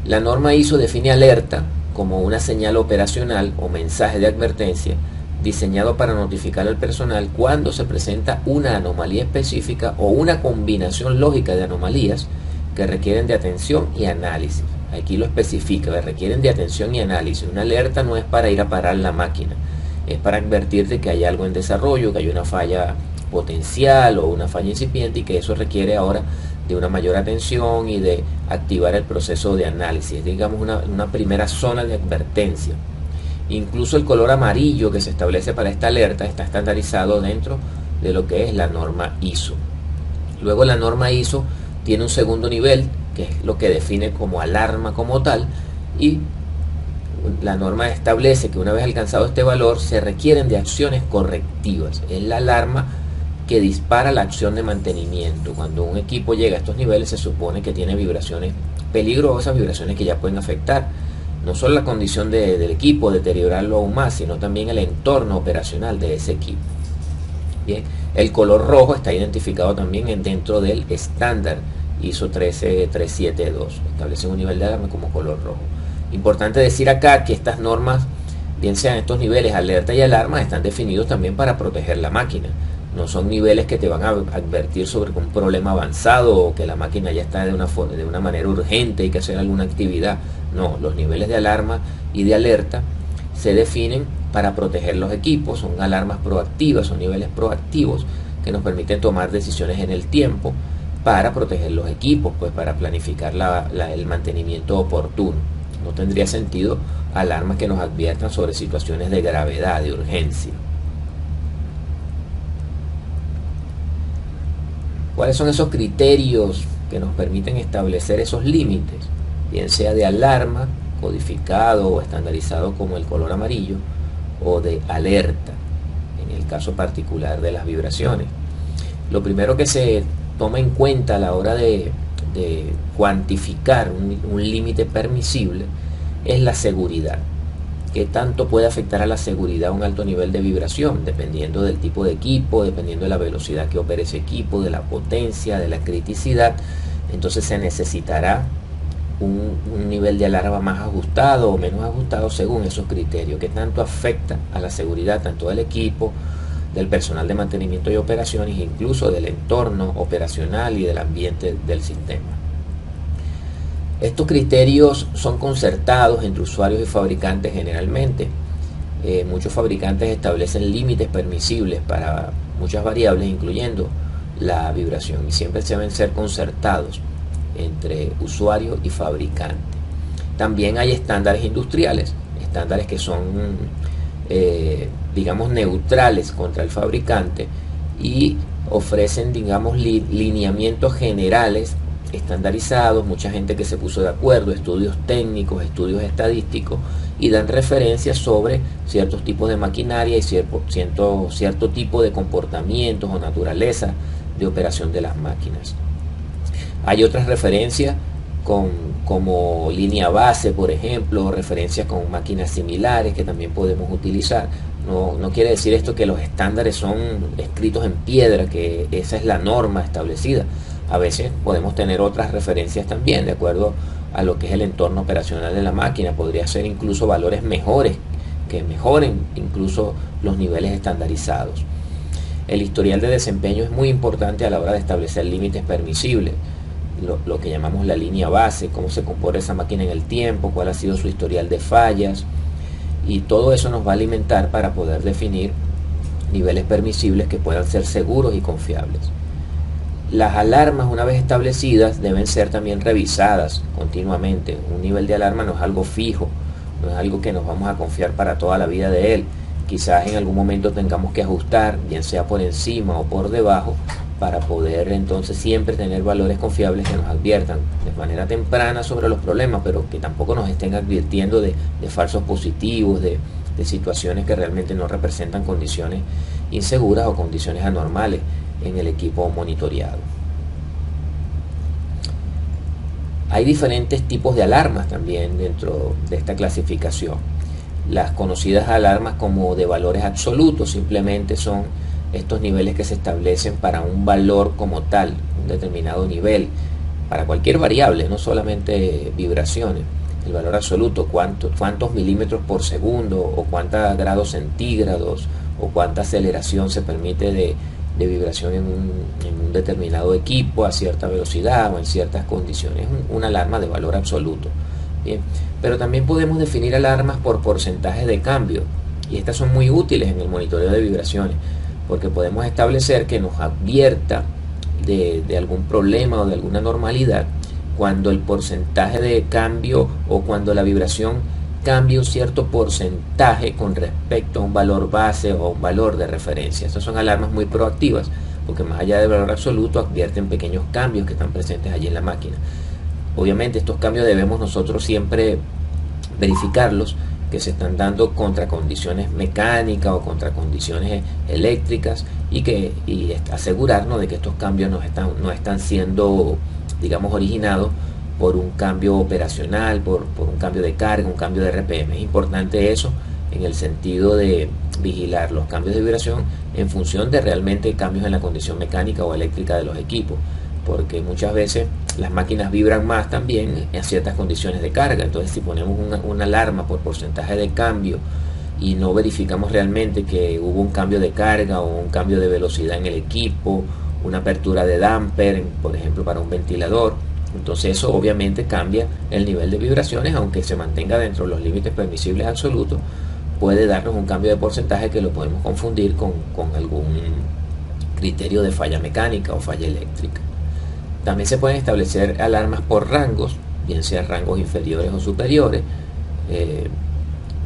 La norma ISO define alerta como una señal operacional o mensaje de advertencia diseñado para notificar al personal cuando se presenta una anomalía específica o una combinación lógica de anomalías que requieren de atención y análisis. Aquí lo especifica, que requieren de atención y análisis. Una alerta no es para ir a parar la máquina, es para advertir de que hay algo en desarrollo, que hay una falla potencial o una falla incipiente y que eso requiere ahora de una mayor atención y de activar el proceso de análisis, digamos una primera zona de advertencia. Incluso el color amarillo que se establece para esta alerta está estandarizado dentro de lo que es la norma ISO. Luego la norma ISO tiene un segundo nivel, que es lo que define como alarma como tal, y la norma establece que una vez alcanzado este valor se requieren de acciones correctivas. Es la alarma que dispara la acción de mantenimiento. Cuando un equipo llega a estos niveles se supone que tiene vibraciones peligrosas, vibraciones que ya pueden afectar no solo la condición del equipo, deteriorarlo aún más, sino también el entorno operacional de ese equipo. Bien, el color rojo está identificado también dentro del estándar ISO 13372. Establece un nivel de alarma como color rojo. Importante decir acá que estas normas, bien sean estos niveles alerta y alarma, están definidos también para proteger la máquina. No son niveles que te van a advertir sobre un problema avanzado o que la máquina ya está de una manera urgente, hay que hacer alguna actividad. No, los niveles de alarma y de alerta se definen para proteger los equipos, son alarmas proactivas, son niveles proactivos que nos permiten tomar decisiones en el tiempo para proteger los equipos, pues para planificar el mantenimiento oportuno. No tendría sentido alarmas que nos adviertan sobre situaciones de gravedad, de urgencia. ¿Cuáles son esos criterios que nos permiten establecer esos límites? Bien sea de alarma, codificado o estandarizado como el color amarillo, o de alerta, en el caso particular de las vibraciones. Lo primero que se toma en cuenta a la hora de cuantificar un límite permisible es la seguridad. ¿Qué tanto puede afectar a la seguridad un alto nivel de vibración? Dependiendo del tipo de equipo, dependiendo de la velocidad que opere ese equipo, de la potencia, de la criticidad, entonces se necesitará un nivel de alarma más ajustado o menos ajustado según esos criterios. ¿Qué tanto afecta a la seguridad tanto del equipo, del personal de mantenimiento y operaciones, incluso del entorno operacional y del ambiente del sistema? Estos criterios son concertados entre usuarios y fabricantes generalmente. Muchos fabricantes establecen límites permisibles para muchas variables, incluyendo la vibración, y siempre deben ser concertados entre usuario y fabricante. También hay estándares industriales, estándares que son, digamos, neutrales contra el fabricante y ofrecen, digamos, lineamientos generales estandarizados, mucha gente que se puso de acuerdo, estudios técnicos, estudios estadísticos, y dan referencias sobre ciertos tipos de maquinaria y cierto tipo de comportamientos o naturaleza de operación de las máquinas. Hay otras referencias como línea base, por ejemplo, referencias con máquinas similares que también podemos utilizar. No quiere decir esto que los estándares son escritos en piedra, que esa es la norma establecida. A veces podemos tener otras referencias también, de acuerdo a lo que es el entorno operacional de la máquina. Podría ser incluso valores mejores, que mejoren incluso los niveles estandarizados. El historial de desempeño es muy importante a la hora de establecer límites permisibles. Lo que llamamos la línea base, cómo se comporta esa máquina en el tiempo, cuál ha sido su historial de fallas, y todo eso nos va a alimentar para poder definir niveles permisibles que puedan ser seguros y confiables. Las alarmas, una vez establecidas, deben ser también revisadas continuamente. Un nivel de alarma no es algo fijo, no es algo que nos vamos a confiar para toda la vida de él. Quizás en algún momento tengamos que ajustar, bien sea por encima o por debajo, para poder entonces siempre tener valores confiables que nos adviertan de manera temprana sobre los problemas, pero que tampoco nos estén advirtiendo de falsos positivos, de situaciones que realmente no representan condiciones inseguras o condiciones anormales en el equipo monitoreado. Hay diferentes tipos de alarmas también dentro de esta clasificación. Las conocidas alarmas como de valores absolutos simplemente son estos niveles que se establecen para un valor como tal, un determinado nivel. para cualquier variable, no solamente vibraciones. El valor absoluto, cuántos milímetros por segundo, o cuántos grados centígrados, o cuánta aceleración se permite de vibración en un determinado equipo a cierta velocidad o en ciertas condiciones. Es una alarma de valor absoluto. Bien, pero también podemos definir alarmas por porcentajes de cambio, y estas son muy útiles en el monitoreo de vibraciones, porque podemos establecer que nos advierta de algún problema o de alguna normalidad cuando el porcentaje de cambio o cuando la vibración cambia un cierto porcentaje con respecto a un valor base o un valor de referencia. Estas son alarmas muy proactivas, porque más allá del valor absoluto advierten pequeños cambios que están presentes allí en la máquina. Obviamente estos cambios debemos nosotros siempre verificarlos, que se están dando contra condiciones mecánicas o contra condiciones eléctricas, y asegurarnos de que estos cambios no están siendo, digamos, originados por un cambio operacional, por un cambio de carga, un cambio de RPM. Es importante eso en el sentido de vigilar los cambios de vibración en función de realmente cambios en la condición mecánica o eléctrica de los equipos, porque muchas veces las máquinas vibran más también en ciertas condiciones de carga. Entonces, si ponemos una alarma por porcentaje de cambio y no verificamos realmente que hubo un cambio de carga o un cambio de velocidad en el equipo, una apertura de damper, por ejemplo, para un ventilador, entonces eso obviamente cambia el nivel de vibraciones, aunque se mantenga dentro de los límites permisibles absolutos. Puede darnos un cambio de porcentaje que lo podemos confundir con algún criterio de falla mecánica o falla eléctrica. También se pueden establecer alarmas por rangos, bien sean rangos inferiores o superiores,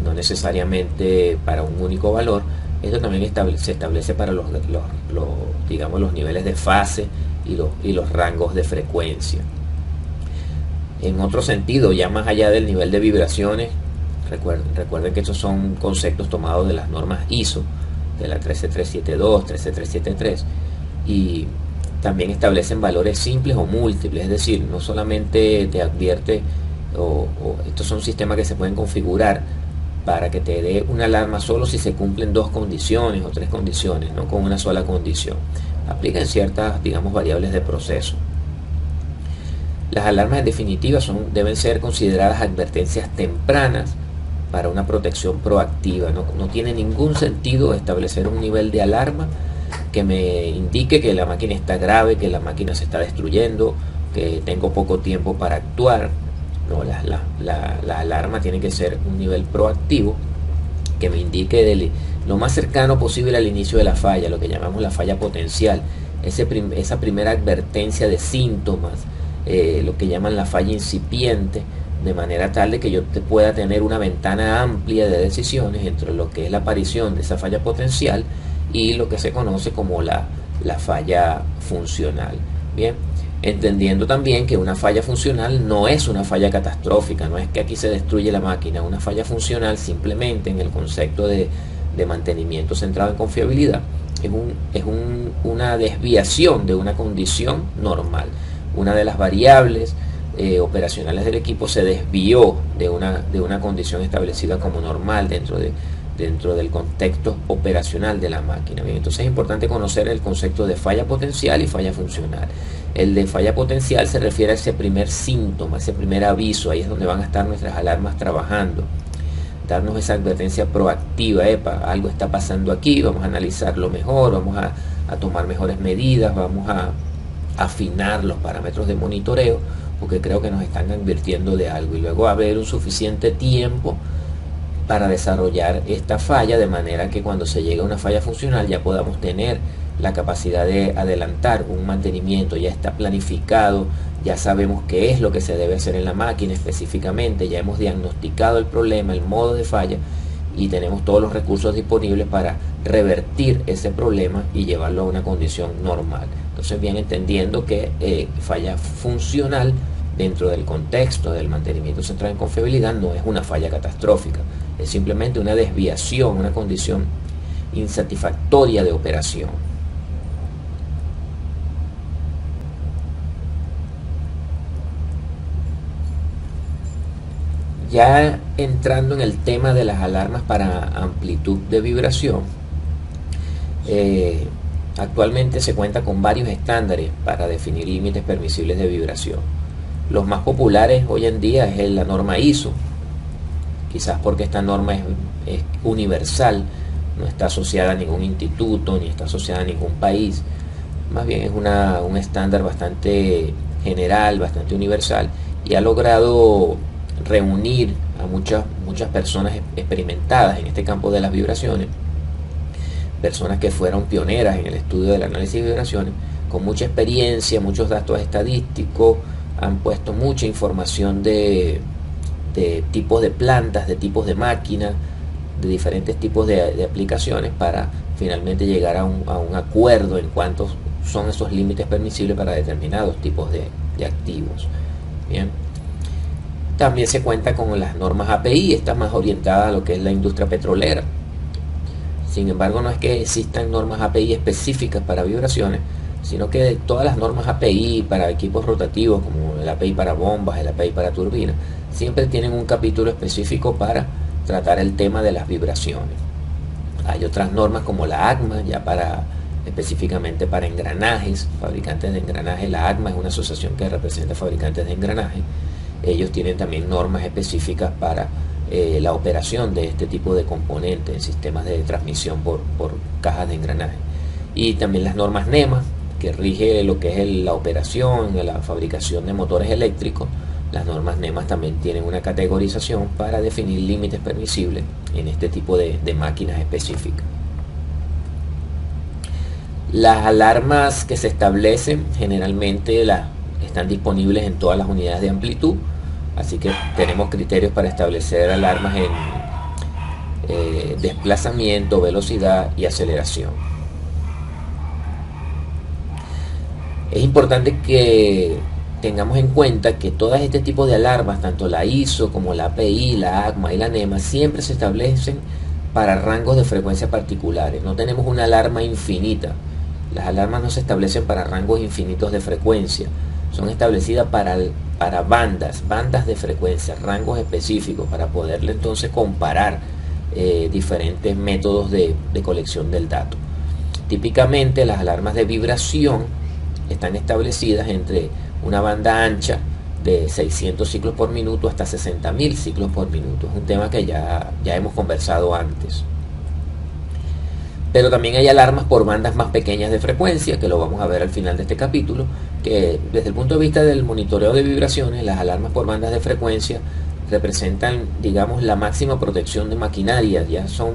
no necesariamente para un único valor. Esto también se establece para digamos, los niveles de fase y los rangos de frecuencia. En otro sentido, ya más allá del nivel de vibraciones, recuerden que estos son conceptos tomados de las normas ISO, de la 13372, 13373, y también establecen valores simples o múltiples, es decir, no solamente te advierte, estos son sistemas que se pueden configurar para que te dé una alarma solo si se cumplen 2 condiciones o 3 condiciones, no con una sola condición. Aplican ciertas, digamos, variables de proceso. Las alarmas en definitiva deben ser consideradas advertencias tempranas para una protección proactiva. No tiene ningún sentido establecer un nivel de alarma que me indique que la máquina está grave, que la máquina se está destruyendo, que tengo poco tiempo para actuar. No, la alarma tiene que ser un nivel proactivo que me indique lo más cercano posible al inicio de la falla, lo que llamamos la falla potencial, esa primera advertencia de síntomas, lo que llaman la falla incipiente, de manera tal de que yo pueda tener una ventana amplia de decisiones entre lo que es la aparición de esa falla potencial y lo que se conoce como la falla funcional. Bien, entendiendo también que una falla funcional no es una falla catastrófica, no es que aquí se destruye la máquina. Una falla funcional, simplemente en el concepto de mantenimiento centrado en confiabilidad, es una desviación de una condición normal. Una de las variables operacionales del equipo se desvió de una condición establecida como normal dentro del contexto operacional de la máquina. Bien, entonces es importante conocer el concepto de falla potencial y falla funcional. El de falla potencial se refiere a ese primer síntoma, ese primer aviso. Ahí es donde van a estar nuestras alarmas trabajando, darnos esa advertencia proactiva: algo está pasando aquí, vamos a analizarlo mejor, vamos a tomar mejores medidas, vamos a afinar los parámetros de monitoreo, porque creo que nos están advirtiendo de algo, y luego haber un suficiente tiempo para desarrollar esta falla, de manera que cuando se llegue a una falla funcional ya podamos tener la capacidad de adelantar un mantenimiento. Ya está planificado, ya sabemos qué es lo que se debe hacer en la máquina específicamente, ya hemos diagnosticado el problema, el modo de falla, y tenemos todos los recursos disponibles para revertir ese problema y llevarlo a una condición normal. Entonces, bien, entendiendo que falla funcional dentro del contexto del mantenimiento centrado en confiabilidad no es una falla catastrófica, es simplemente una desviación, una condición insatisfactoria de operación. Ya entrando en el tema de las alarmas para amplitud de vibración, Actualmente se cuenta con varios estándares para definir límites permisibles de vibración. Los más populares hoy en día es la norma ISO, quizás porque esta norma es universal, no está asociada a ningún instituto ni está asociada a ningún país, más bien es un estándar bastante general, bastante universal, y ha logrado reunir a muchas personas experimentadas en este campo de las vibraciones, personas que fueron pioneras en el estudio del análisis de vibraciones, con mucha experiencia, muchos datos estadísticos, han puesto mucha información de tipos de plantas, de tipos de máquinas, de diferentes tipos de aplicaciones, para finalmente llegar a un acuerdo en cuántos son esos límites permisibles para determinados tipos de activos. Bien. También se cuenta con las normas API, esta más orientada a lo que es la industria petrolera. Sin embargo, no es que existan normas API específicas para vibraciones, sino que todas las normas API para equipos rotativos, como el API para bombas, el API para turbinas, siempre tienen un capítulo específico para tratar el tema de las vibraciones. Hay otras normas como la ACMA, ya específicamente para engranajes, fabricantes de engranajes. La ACMA es una asociación que representa fabricantes de engranajes. Ellos tienen también normas específicas para la operación de este tipo de componentes en sistemas de transmisión por cajas de engranaje. Y también las normas NEMA, que rige lo que es la operación, la fabricación de motores eléctricos. Las normas NEMA también tienen una categorización para definir límites permisibles en este tipo de máquinas específicas. Las alarmas que se establecen generalmente están disponibles en todas las unidades de amplitud, así que tenemos criterios para establecer alarmas en desplazamiento, velocidad y aceleración. Es importante que tengamos en cuenta que todas este tipo de alarmas, tanto la ISO como la API, la ACMA y la NEMA, siempre se establecen para rangos de frecuencia particulares. No tenemos una alarma infinita. Las alarmas no se establecen para rangos infinitos de frecuencia. Son establecidas para bandas de frecuencia, rangos específicos, para poderle entonces comparar diferentes métodos de colección del dato. Típicamente las alarmas de vibración están establecidas entre una banda ancha de 600 ciclos por minuto hasta 60.000 ciclos por minuto. Es un tema que ya hemos conversado antes. Pero también hay alarmas por bandas más pequeñas de frecuencia, que lo vamos a ver al final de este capítulo, que desde el punto de vista del monitoreo de vibraciones, las alarmas por bandas de frecuencia representan, digamos, la máxima protección de maquinaria. Ya son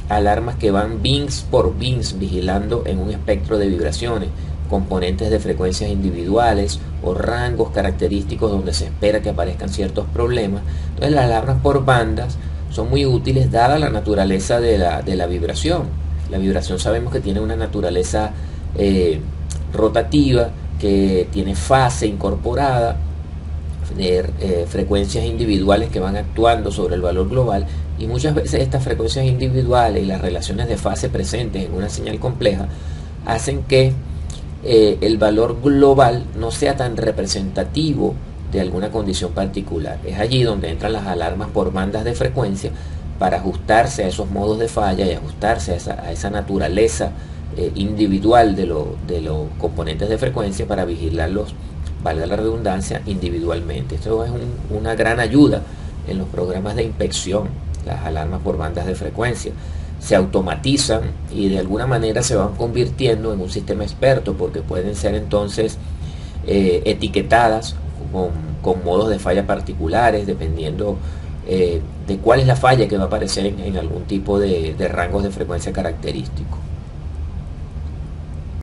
alarmas que van bits por bits vigilando en un espectro de vibraciones, componentes de frecuencias individuales o rangos característicos donde se espera que aparezcan ciertos problemas. Entonces las alarmas por bandas son muy útiles dada la naturaleza de la vibración. La vibración sabemos que tiene una naturaleza rotativa, que tiene fase incorporada, de frecuencias individuales que van actuando sobre el valor global, y muchas veces estas frecuencias individuales y las relaciones de fase presentes en una señal compleja hacen que el valor global no sea tan representativo de alguna condición particular. Es allí donde entran las alarmas por bandas de frecuencia para ajustarse a esos modos de falla y ajustarse a esa naturaleza individual de los componentes de frecuencia, para vigilarlos, valga la redundancia, individualmente. Esto es una gran ayuda en los programas de inspección. Las alarmas por bandas de frecuencia se automatizan y de alguna manera se van convirtiendo en un sistema experto, porque pueden ser entonces etiquetadas con modos de falla particulares, dependiendo de cuál es la falla que va a aparecer en algún tipo de rangos de frecuencia característico.